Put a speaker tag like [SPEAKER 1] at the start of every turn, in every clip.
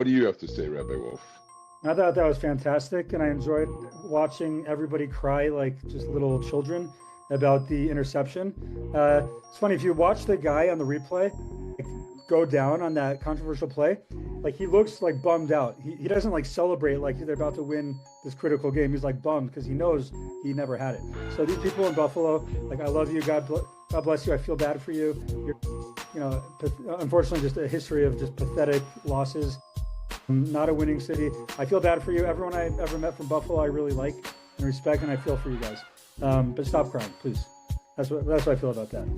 [SPEAKER 1] What do you have to say, Rabbi Wolf?
[SPEAKER 2] I thought that was fantastic, and I enjoyed watching everybody cry like just little children about the interception. It's funny if you watch the guy on the replay like, go down on that controversial play, like he looks like bummed out. He doesn't like celebrate like they're about to win this critical game. He's like bummed because he knows he never had it. So these people in Buffalo, like I love you, God bless you. I feel bad for you. Unfortunately, just a history of just pathetic losses. Not a winning city. I feel bad for you. Everyone I ever met from Buffalo, I really like and respect, and I feel for you guys. But stop crying, please. That's what I feel about that.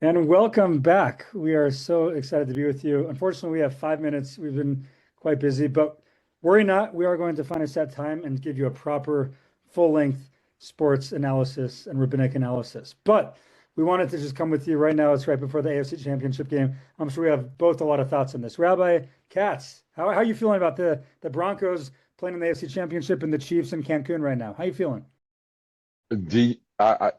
[SPEAKER 2] And welcome back. We are so excited to be with you. Unfortunately, we have 5 minutes. We've been quite busy, but worry not. We are going to find a set time and give you a proper, full-length sports analysis and rabbinic analysis. But we wanted to just come with you right now. It's right before the AFC Championship game. I'm sure we have both a lot of thoughts on this. Rabbi Katz, how are you feeling about the Broncos playing in the AFC Championship and the Chiefs in Cancun right now? How are you feeling?
[SPEAKER 1] I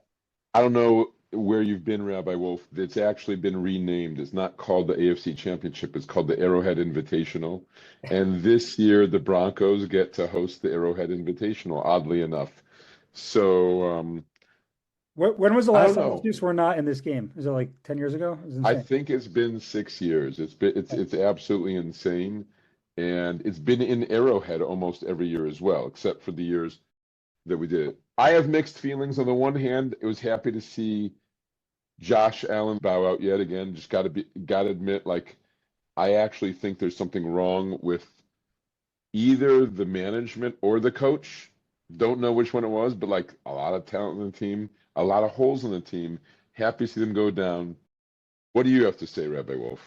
[SPEAKER 1] don't know where you've been, Rabbi Wolf. It's actually been renamed. It's not called the AFC Championship. It's called the Arrowhead Invitational. And this year, the Broncos get to host the Arrowhead Invitational, oddly enough. So,
[SPEAKER 2] When was the
[SPEAKER 1] I
[SPEAKER 2] last
[SPEAKER 1] don't
[SPEAKER 2] time the
[SPEAKER 1] know.
[SPEAKER 2] Chiefs were not in this game? Is it like 10 years ago? It was
[SPEAKER 1] I
[SPEAKER 2] insane.
[SPEAKER 1] think it's been 6 years. It's absolutely insane. And it's been in Arrowhead almost every year as well, except for the years that we did it. I have mixed feelings. On the one hand, it was happy to see Josh Allen bow out yet again. Just gotta admit, like I actually think there's something wrong with either the management or the coach. Don't know which one it was, but like a lot of talent in the team, a lot of holes in the team. Happy to see them go down. What do you have to say, Rabbi Wolf?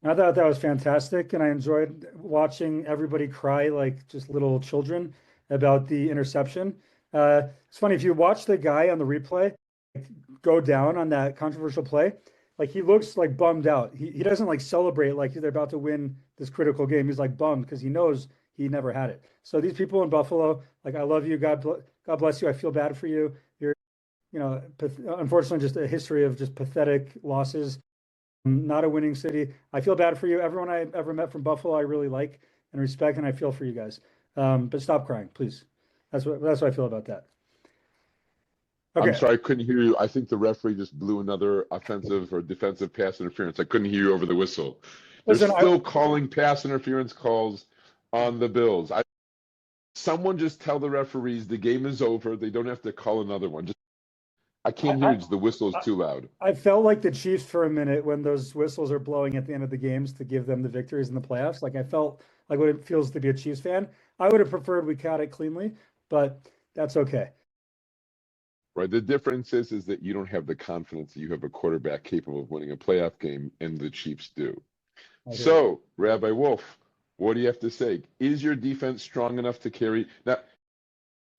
[SPEAKER 2] I thought that was fantastic, and I enjoyed watching everybody cry like just little children about the interception. It's funny if you watch the guy on the replay like, go down on that controversial play, like he looks like bummed out. He doesn't like celebrate like they're about to win this critical game. He's like bummed because he knows he never had it. So these people in Buffalo, like I love you, God bless you. I feel bad for you. You're, unfortunately, just a history of just pathetic losses. Not a winning city. I feel bad for you. Everyone I ever met from Buffalo, I really like and respect, and I feel for you guys. But stop crying, please. That's what I feel about that.
[SPEAKER 1] I'm
[SPEAKER 2] Okay,
[SPEAKER 1] sorry, I couldn't hear you. I think the referee just blew another offensive or defensive pass interference. I couldn't hear you over the whistle. They're
[SPEAKER 2] listen.
[SPEAKER 1] still calling pass interference calls on the Bills. Someone just tell the referees the game is over. They don't have to call another one. I can't hear
[SPEAKER 2] I,
[SPEAKER 1] you. The whistle is
[SPEAKER 2] I
[SPEAKER 1] too loud.
[SPEAKER 2] I felt like the Chiefs for a minute when those whistles are blowing at the end of the games to give them the victories in the playoffs. Like I felt like what it feels to be a Chiefs fan. I would have preferred we caught it cleanly, but that's okay.
[SPEAKER 1] Right. The difference is that you don't have the confidence that you have a quarterback capable of winning a playoff game, and the Chiefs do.
[SPEAKER 2] I hear you.
[SPEAKER 1] So, Rabbi Wolf, what do you have to say? Is your defense strong enough to carry? Now,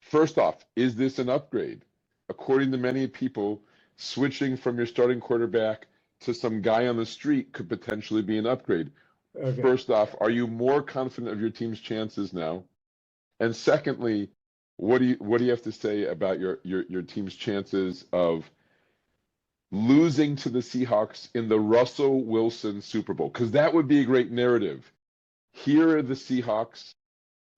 [SPEAKER 1] first off, is this an upgrade? According to many people, switching from your starting quarterback to some guy on the street could potentially be an upgrade.
[SPEAKER 2] Okay.
[SPEAKER 1] First off, are you more confident of your team's chances now? And secondly, what do you have to say about your team's chances of losing to the Seahawks in the Russell Wilson Super Bowl? Because that would be a great narrative. Here are the Seahawks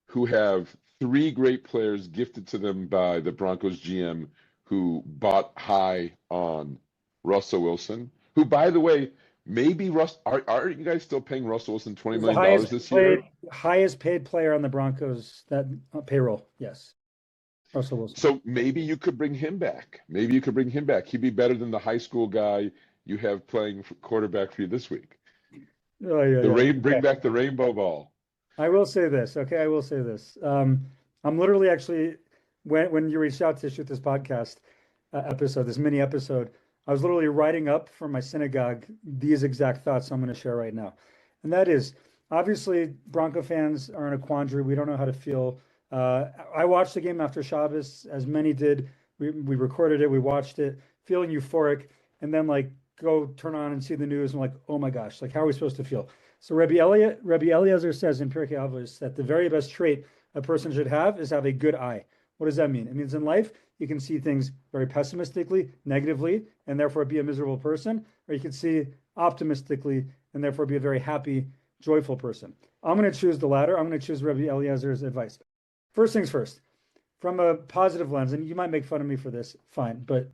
[SPEAKER 1] who have three great players gifted to them by the Broncos GM who bought high on Russell Wilson, who, by the way, maybe are you guys still paying Russell Wilson $20
[SPEAKER 2] He's the
[SPEAKER 1] million this year?
[SPEAKER 2] highest paid player on the Broncos that payroll. Yes, Russell Wilson.
[SPEAKER 1] So maybe you could bring him back. Maybe you could bring him back. He'd be better than the high school guy you have playing quarterback for you this week.
[SPEAKER 2] Oh yeah, yeah.
[SPEAKER 1] Bring
[SPEAKER 2] Okay.
[SPEAKER 1] back the rainbow ball.
[SPEAKER 2] I will say this. Okay, I will say this. I'm literally actually when you reached out to shoot this podcast episode, this mini episode, I was literally writing up for my synagogue these exact thoughts I'm going to share right now, and that is obviously Bronco fans are in a quandary. We don't know how to feel. I watched the game after Shabbos, as many did. We recorded it, we watched it, feeling euphoric, and then like go turn on and see the news and like, oh my gosh, like how are we supposed to feel? So Rabbi Eliezer says in Pirkei Avos that the very best trait a person should have is have a good eye. What does that mean? It means in life you can see things very pessimistically, negatively, and therefore be a miserable person, or you can see optimistically and therefore be a very happy, joyful person. I'm going to choose the latter. I'm going to choose Rabbi Eliezer's advice. First things first, from a positive lens, and you might make fun of me for this, fine, but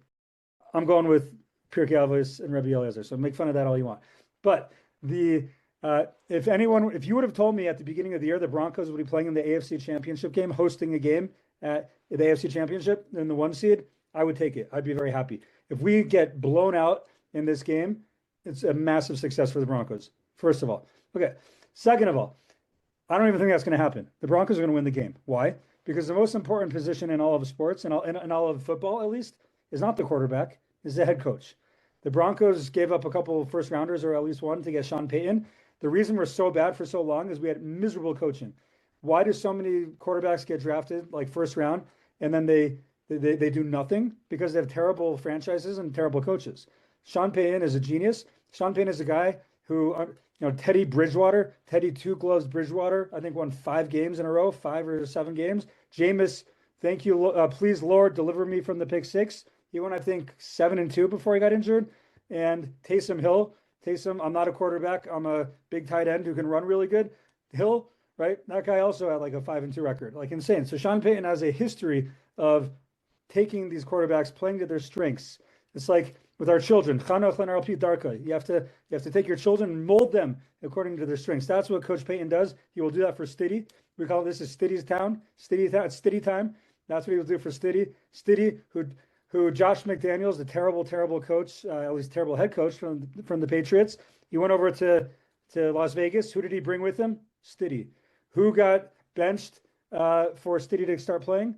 [SPEAKER 2] I'm going with Pirkei Avos and Rabbi Eliezer, so make fun of that all you want. But if you would have told me at the beginning of the year the Broncos would be playing in the AFC Championship game, hosting a game at the AFC Championship in the 1 seed, I would take it. I'd be very happy. If we get blown out in this game, it's a massive success for the Broncos, first of all. Okay. Second of all, I don't even think that's going to happen. The Broncos are going to win the game. Why? Because the most important position in all of sports, and in all of football at least, is not the quarterback, is the head coach. The Broncos gave up a couple of first rounders, or at least one, to get Sean Payton. The reason we're so bad for so long is we had miserable coaching. Why do so many quarterbacks get drafted like first round and then they do nothing? Because they have terrible franchises and terrible coaches. Sean Payton is a genius. Sean Payton is a guy who, Teddy Bridgewater, Teddy Two Gloves Bridgewater, I think won 5 games in a row, 5 or 7 games. Jameis, thank you, please Lord, deliver me from the pick 6. He won, I think, 7-2 before he got injured. And Taysom Hill, I'm not a quarterback. I'm a big tight end who can run really good. Hill, right? That guy also had like a 5-2 record, like insane. So Sean Payton has a history of taking these quarterbacks, playing to their strengths. It's like with our children, you have to take your children and mold them according to their strengths. That's what Coach Payton does. He will do that for Stiddy. We call this is Stiddy's town. It's Stiddy time. That's what he will do for Stiddy. Stiddy, who Josh McDaniels, the terrible coach, at least terrible head coach from the Patriots. He went over to Las Vegas. Who did he bring with him? Stiddy. Who got benched for Stiddy to start playing?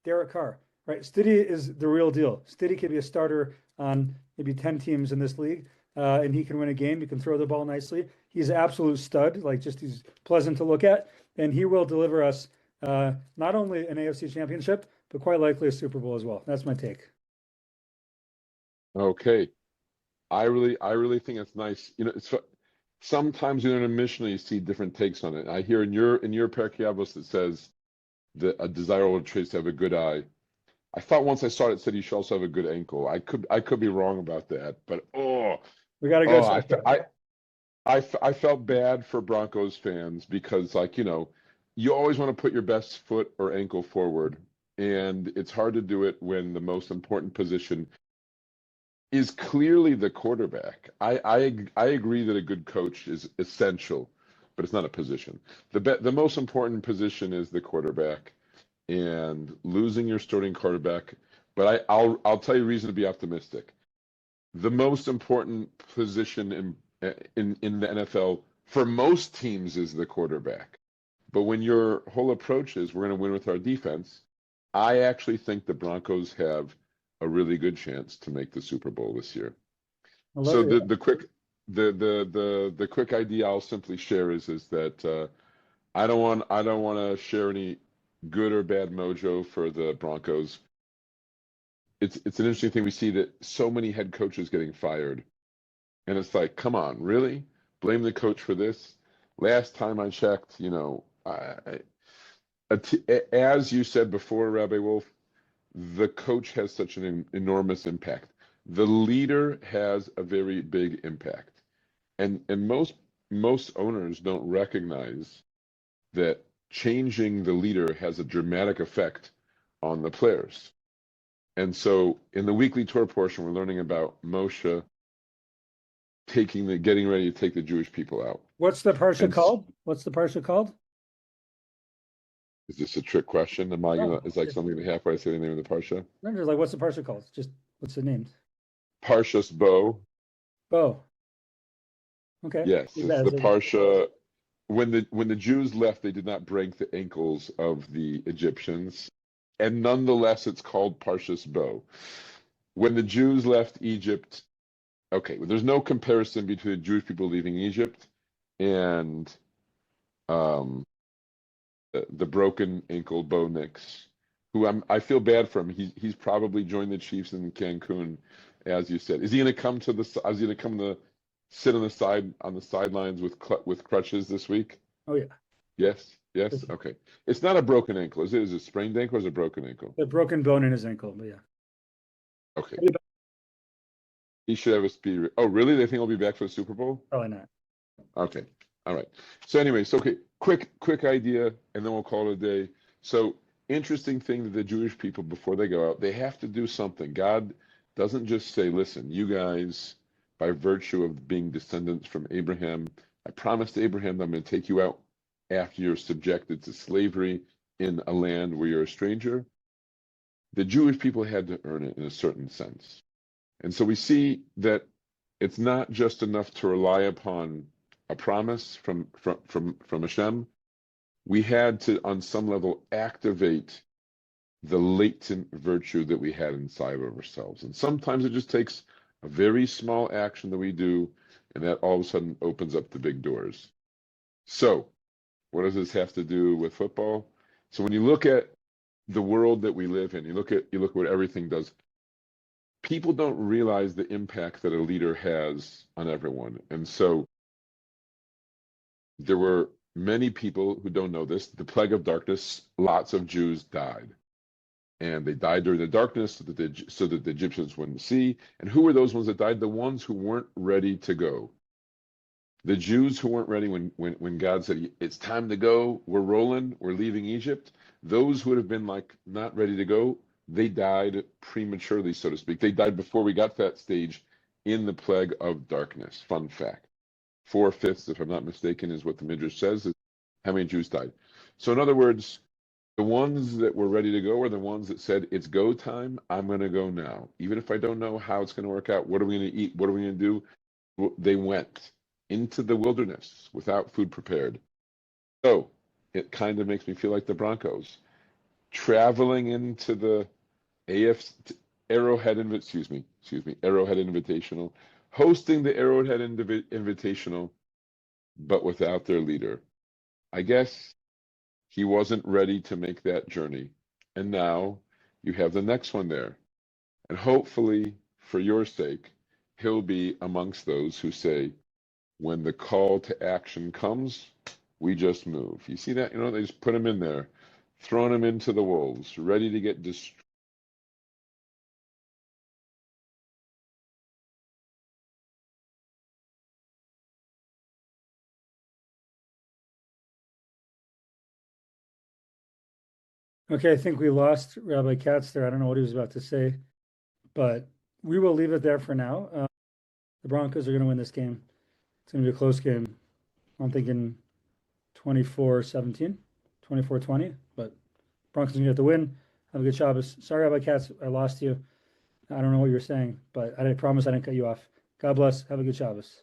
[SPEAKER 2] Derek Carr. Right, Stiddy is the real deal. Stiddy could be a starter on maybe 10 teams in this league, and he can win a game. He can throw the ball nicely. He's an absolute stud, he's pleasant to look at, and he will deliver us not only an AFC Championship, but quite likely a Super Bowl as well. That's my take.
[SPEAKER 1] Okay, I really think it's nice. It's sometimes in a mission you see different takes on it. I hear in your Pirkei Avos that says that a desirable trait is to have a good eye. I thought once I saw it said you should also have a good ankle. I could be wrong about that, but
[SPEAKER 2] we got to go.
[SPEAKER 1] I felt bad for Broncos fans because you always want to put your best foot or ankle forward, and it's hard to do it when the most important position is clearly the quarterback. I agree that a good coach is essential, but it's not a position. The most important position is the quarterback. And losing your starting quarterback, but I'll tell you a reason to be optimistic. The most important position in the NFL for most teams is the quarterback. But when your whole approach is we're going to win with our defense, I actually think the Broncos have a really good chance to make the Super Bowl this year. So the quick idea I'll simply share is that I don't want to share any good or bad mojo for the Broncos. It's an interesting thing. We see that so many head coaches getting fired, and it's like, come on, really? Blame the coach for this? Last time I checked, as you said before, Rabbi Wolf, the coach has such an enormous impact. The leader has a very big impact, and most owners don't recognize that changing the leader has a dramatic effect on the players. And so in the weekly tour portion, we're learning about Moshe getting ready to take the Jewish people out.
[SPEAKER 2] What's the parsha called? What's the parsha called?
[SPEAKER 1] Is this a trick question? Is like something halfway I say the name of the parsha?
[SPEAKER 2] No, just like what's the parsha called? Just what's it named?
[SPEAKER 1] Parshas Bo.
[SPEAKER 2] Bo. Okay.
[SPEAKER 1] Yes, it's the parsha. When the Jews left, they did not break the ankles of the Egyptians, and nonetheless, it's called Parshas Bo. When the Jews left Egypt, okay, there's no comparison between the Jewish people leaving Egypt and the broken ankle Bo Nix, who I feel bad for him. He's probably joined the Chiefs in Cancun, as you said. Is he going to come to sit on the sidelines with crutches this week?
[SPEAKER 2] Oh yeah.
[SPEAKER 1] Yes. Okay. It's not a broken ankle, is it? Is it a sprained ankle or is it a broken ankle?
[SPEAKER 2] A broken bone in his ankle, but yeah.
[SPEAKER 1] Okay. He should have a speed. Oh, really? They think he'll be back for the Super Bowl?
[SPEAKER 2] Probably not.
[SPEAKER 1] Okay. All right. So anyways, okay, quick idea, and then we'll call it a day. So interesting thing that the Jewish people, before they go out, they have to do something. God doesn't just say, listen, you guys, by virtue of being descendants from Abraham, I promised Abraham that I'm going to take you out after you're subjected to slavery in a land where you're a stranger. The Jewish people had to earn it in a certain sense. And so we see that it's not just enough to rely upon a promise from Hashem. We had to, on some level, activate the latent virtue that we had inside of ourselves. And sometimes it just takes a very small action that we do, and that all of a sudden opens up the big doors. So, what does this have to do with football? So when you look at the world that we live in, you look at what everything does. People don't realize the impact that a leader has on everyone. And so there were many people who don't know this. The plague of darkness, lots of Jews died. And they died during the darkness so that the Egyptians wouldn't see. And who were those ones that died? The ones who weren't ready to go. The Jews who weren't ready when God said, it's time to go, we're rolling, we're leaving Egypt. Those who would have been like not ready to go, they died prematurely, so to speak. They died before we got to that stage in the plague of darkness. Fun fact. 4/5, if I'm not mistaken, is what the Midrash says, is how many Jews died. So in other words, the ones that were ready to go are the ones that said, it's go time, I'm going to go now. Even if I don't know how it's going to work out, what are we going to eat, what are we going to do? They went into the wilderness without food prepared. So it kind of makes me feel like the Broncos traveling into the AFC Arrowhead Invitational, hosting the Arrowhead Invitational, but without their leader. I guess he wasn't ready to make that journey. And now you have the next one there. And hopefully, for your sake, he'll be amongst those who say, when the call to action comes, we just move. You see that? They just put him in there, throwing him into the wolves, ready to get destroyed.
[SPEAKER 2] Okay, I think we lost Rabbi Katz there. I don't know what he was about to say, but we will leave it there for now. The Broncos are going to win this game. It's going to be a close game. I'm thinking 24-17, 24-20, but Broncos are going to get the win. Have a good Shabbos. Sorry, Rabbi Katz, I lost you. I don't know what you were saying, but I promise I didn't cut you off. God bless. Have a good Shabbos.